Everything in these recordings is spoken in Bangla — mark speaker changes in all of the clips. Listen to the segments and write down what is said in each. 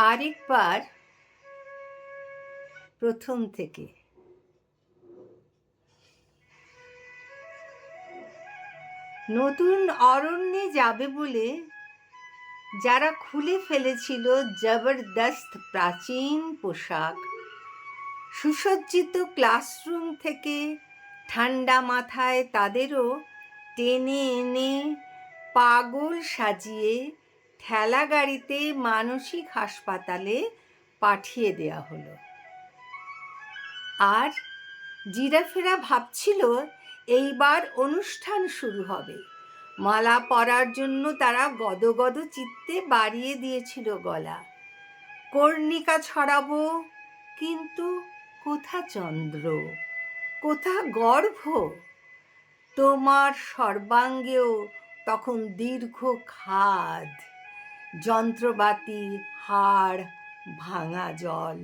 Speaker 1: আরেকবার প্রথম থেকে। নতুন অরণ্যে যাবে বলে যারা খুলে ফেলেছিল জবরদস্ত প্রাচীন পোশাক, সুসজ্জিত ক্লাসরুম থেকে ঠান্ডা মাথায় তাদেরও টেনে এনে পাগল সাজিয়ে ঠেলা গাড়িতে মানসিক হাসপাতালে পাঠিয়ে দেয়া হলো। আর জিরাফেরা ভাবছিল এইবার অনুষ্ঠান শুরু হবে। মালা পরার জন্য তারা গদগদ চিত্তে বাড়িয়ে দিয়েছিল গলা। কর্ণিকা ছড়াবো, কিন্তু কোথা চন্দ্র, কোথা গর্ভ? তোমার সর্বাঙ্গেও তখন দীর্ঘ খাদ, যন্ত্রবাতি, হাড় ভাঙা জল।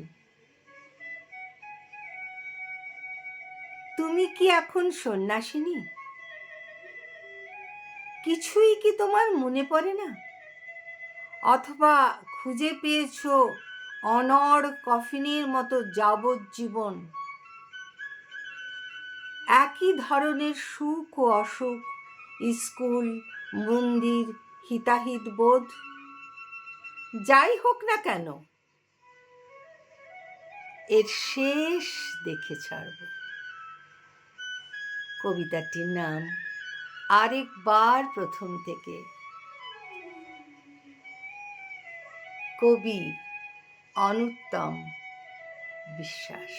Speaker 1: তুমি কি এখন সন্ন্যাসিনী? কিছুই কি তোমার মনে পড়ে না? অথবা খুঁজে পেয়েছো অনড় কফিনের মতো যাবজ্জীবন? একই ধরনের সুখ ও অসুখ, স্কুল, মন্দির, হিতাহিত বোধ, যাই হোক না কেন, এর শেষ দেখে ছাড়ব। কবিতাটির নাম আরেকবার প্রথম থেকে। কবি অনুত্তম বিশ্বাস।